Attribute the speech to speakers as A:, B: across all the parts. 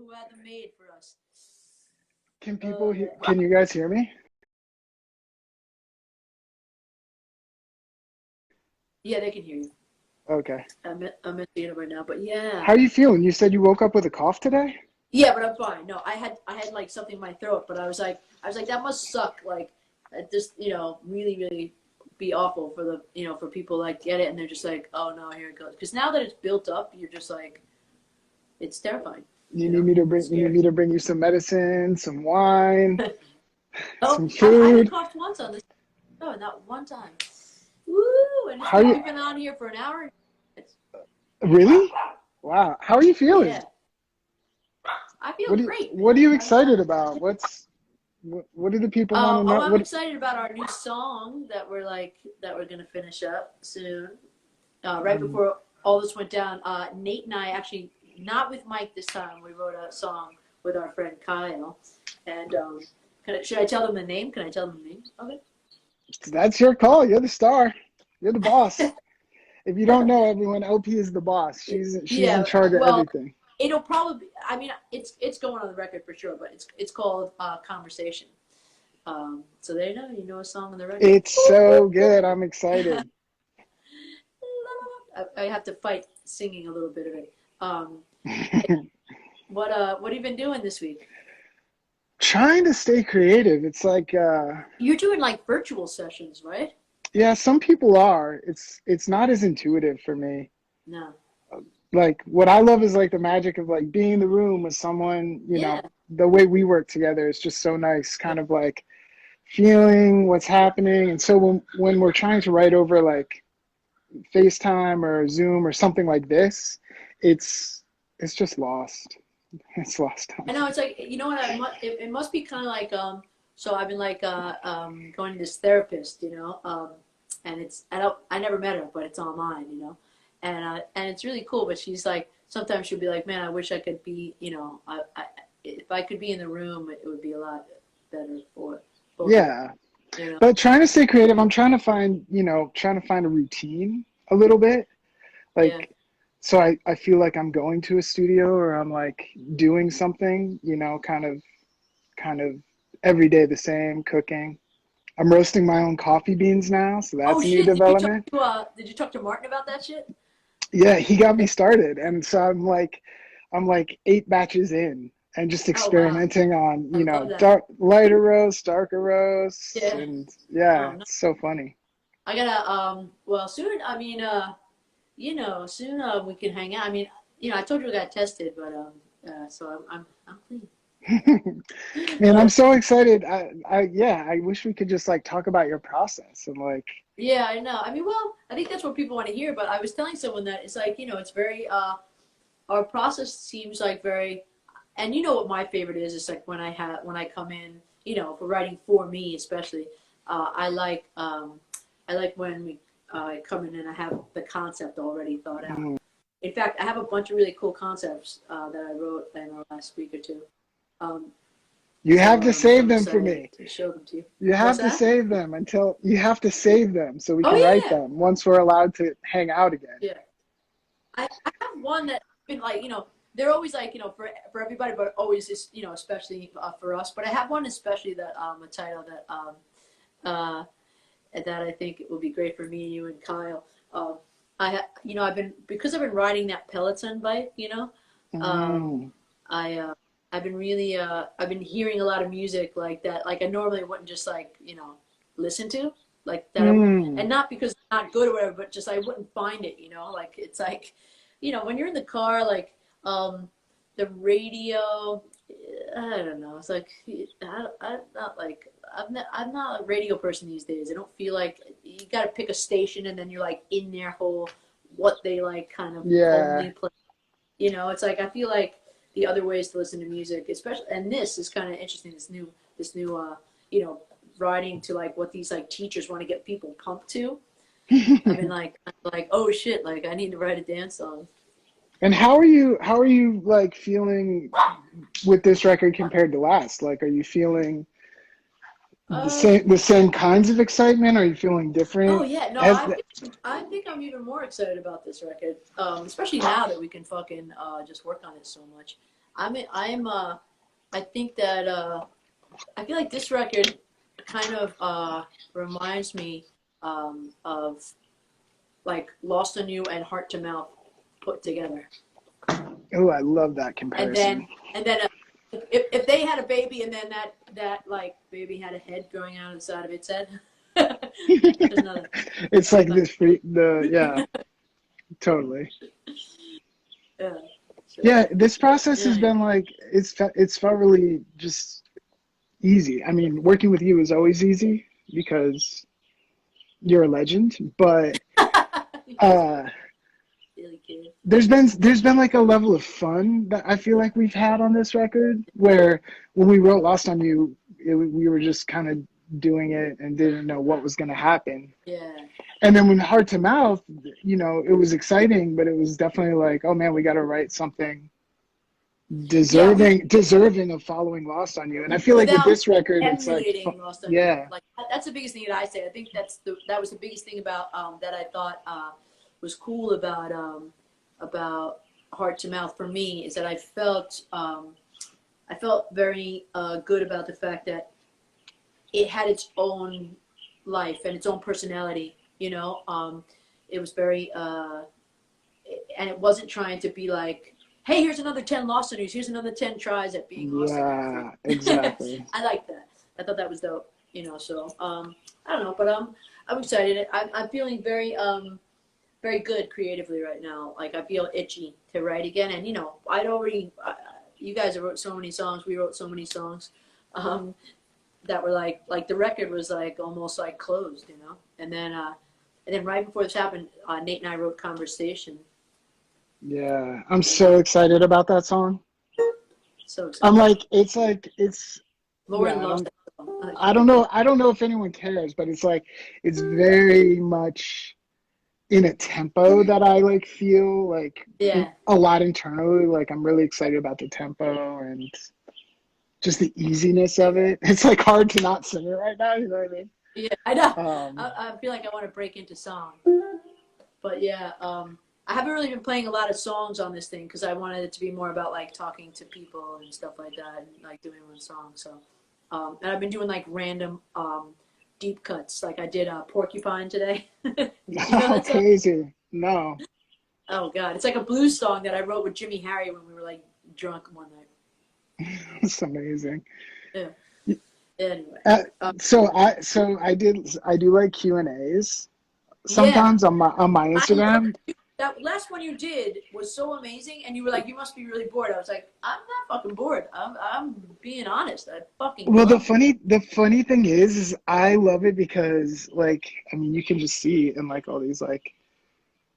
A: who had them made for us.
B: Can people can you guys hear me?
A: Yeah, they can hear you.
B: Okay.
A: I'm missing it right now, but yeah.
B: How are you feeling? You said you woke up with a cough today?
A: Yeah, but I'm fine. No, I had like something in my throat, but I was like that must suck. Like, just really really be awful for the for people like get it and they're just like, oh no, here it goes. Because now that it's built up, you're just like, it's terrifying.
B: You need me to bring you some medicine, some wine, some
A: I haven't
B: food.
A: coughed once on this. No, not one time. Woo! And we've been on here for an hour.
B: Really? Wow. How are you feeling?
A: Yeah. I feel great.
B: What are you excited about? What do the people want to know?
A: I'm excited about our new song that we're gonna finish up soon. Right before all this went down, Nate and I actually, not with Mike this time, we wrote a song with our friend Kyle. And should I tell them the name? Can I tell them the names? Okay.
B: That's your call. You're the star. You're the boss. If you don't know, everyone, LP is the boss. She's in charge of everything.
A: It'll probably be, I mean, it's going on the record for sure, but it's called Conversation. So there you know a song on the record.
B: It's so good. I'm excited.
A: I have to fight singing a little bit of it. What have you been doing this week?
B: Trying to stay creative. It's like
A: you're doing like virtual sessions, right?
B: Yeah, some people are. It's not as intuitive for me.
A: No.
B: Like what I love is like the magic of like being in the room with someone, you know, the way we work together is just so nice, kind of like feeling what's happening. And so when we're trying to write over like FaceTime or Zoom or something like this, it's just lost. It's lost time.
A: I know, it's like, you know what, it must be kind of like, so I've been like going to this therapist, and I never met her, but it's online, and it's really cool. But she's like, sometimes she'll be like, man, I wish I could be, if I could be in the room, it would be a lot better for both.
B: Yeah. But trying to stay creative, I'm trying to find a routine a little bit. Like, so I feel like I'm going to a studio or I'm like doing something, kind of every day the same, cooking. I'm roasting my own coffee beans now, so that's a new development.
A: Did you talk to Martin about that shit?
B: Yeah, he got me started, and so I'm like 8 batches in, and just experimenting on lighter roast, darker roast, and it's so funny.
A: I gotta well soon. I mean soon we can hang out. I mean I told you I got tested, but so I'm clean.
B: Man, I'm so excited. I wish we could just like talk about your process and like.
A: Yeah, I know. I mean, well, I think that's what people want to hear. But I was telling someone that it's like it's very our process seems like very, and what my favorite is. It's like when I come in, for writing for me especially. I like when we come in and I have the concept already thought out. In fact, I have a bunch of really cool concepts that I wrote in the last week or two.
B: You have to save them for me.
A: To show them to you.
B: You have to save them you have to save them so we can write them once we're allowed to hang out again.
A: Yeah. I have one that been like, they're always like, for everybody, but always is, especially for us. But I have one especially that a title that I think it will be great for me, you and Kyle. I've been riding that Peloton bike, I've been really I've been hearing a lot of music like that, like I normally wouldn't just like listen to like that, and not because it's not good or whatever, but just I wouldn't find it, like it's like when you're in the car, like the radio, I don't know, it's like I'm not a radio person these days. I don't feel like you got to pick a station and then you're like in their whole what they like kind of only play. It's like I feel like the other ways to listen to music, especially, and this is kind of interesting. This new, writing to like what these like teachers want to get people pumped to. I've been like, oh shit, like I need to write a dance song.
B: And how are you like feeling with this record compared to last? Like, are you feeling the same kinds of excitement? Are you feeling different?
A: Oh yeah, no, I think I'm even more excited about this record, especially now that we can fucking just work on it so much. I think that I feel like this record kind of reminds me of like Lost on You and Heart to Mouth put together.
B: Oh, I love that comparison.
A: And then if they had a baby and then that like baby had a head growing out of the side of its head. Another.
B: It's like this yeah, totally.
A: Yeah. So,
B: yeah, this process has been like it's felt really just easy. I mean, working with you is always easy because you're a legend, but there's been like a level of fun that I feel like we've had on this record where when we wrote Lost on You, we were just kind of doing it and didn't know what was going to happen.
A: Yeah.
B: And then when Heart to Mouth, you know, it was exciting, but it was definitely like, oh man, we got to write something deserving of following Lost on You. And I feel like with this record, it's like,
A: Lost on You. Like that's the biggest thing that I say. I think that was the biggest thing about that I thought was cool about Heart to Mouth for me is that I felt very good about the fact that it had its own life and its own personality, you know. It was very and it wasn't trying to be like, hey, here's another 10 Lost on You, here's another 10 tries at being lost on You.
B: Yeah, exactly.
A: I like that. I thought that was dope, you know. So I don't know, but I'm excited. I'm feeling very very good creatively right now. Like I feel itchy to write again, and you know, you guys have wrote so many songs. We wrote so many songs that were like the record was like almost like closed, you know. And then right before this happened, Nate and I wrote Conversation.
B: Yeah, I'm so excited about that song.
A: So excited.
B: I'm like, it's.
A: Lauren
B: yeah,
A: loves that song.
B: I don't know if anyone cares, but it's like it's very much in a tempo that I like feel like a lot internally. Like I'm really excited about the tempo and just the easiness of it. It's like hard to not sing it right now. You know what I mean?
A: Yeah, I know. I feel like I want to break into song, but yeah, I haven't really been playing a lot of songs on this thing because I wanted it to be more about like talking to people and stuff like that, and like doing one song. So, and I've been doing like random deep cuts, like I did Porcupine today.
B: Oh, crazy! No.
A: Oh God, it's like a blues song that I wrote with Jimmy Harry when we were like drunk one night.
B: That's amazing.
A: Yeah. Anyway.
B: So I do like Q&As sometimes on my Instagram.
A: That last one you did was so amazing, and you were like, "You must be really bored." I was like, "I'm not fucking bored. I'm being honest. I fucking."
B: Well, the funny thing is I love it because like I mean you can just see it in like all these like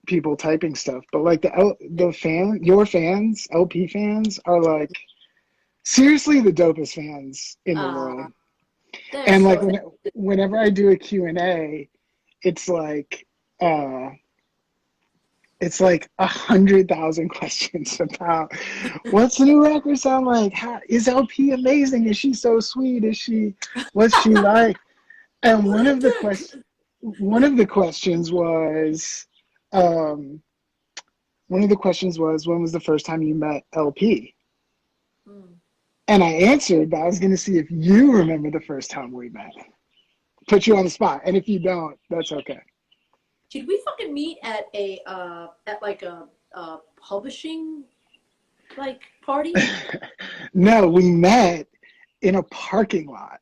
B: people typing stuff, but like your fans, LP fans are like seriously the dopest fans in the world. And like whenever I do a Q&A, it's like 100,000 questions about what's the new record sound like? How is LP amazing? Is she so sweet? What's she like? And one of the questions was when was the first time you met LP? And I answered, but I was going to see if you remember the first time we met. Put you on the spot, and if you don't, that's okay.
A: Did we fucking meet at a publishing like party?
B: No, we met in a parking lot.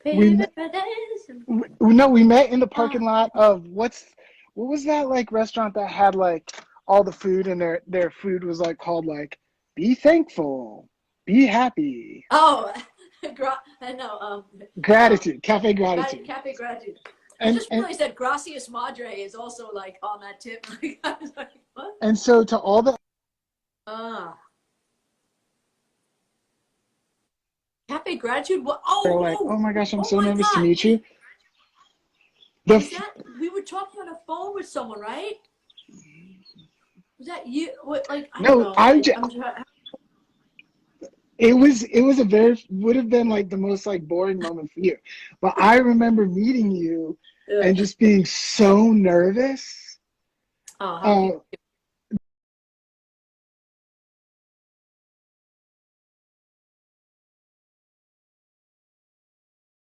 B: We met in the parking lot of what was that like restaurant that had like all the food and their food was like called like be thankful, be happy.
A: Oh, no.
B: Gratitude, Cafe Gratitude.
A: Cafe Gratitude. I just realized that Gracias Madre is also like on that tip. I was like, what?
B: And so to all the
A: Cafe Gratitude? What?
B: They're like, oh my gosh, I'm so nervous to meet you.
A: We were talking on the phone with someone, right? Was that you? What? Like I
B: no,
A: don't know.
B: It would have been like the most like boring moment for you, but I remember meeting you and just being so nervous.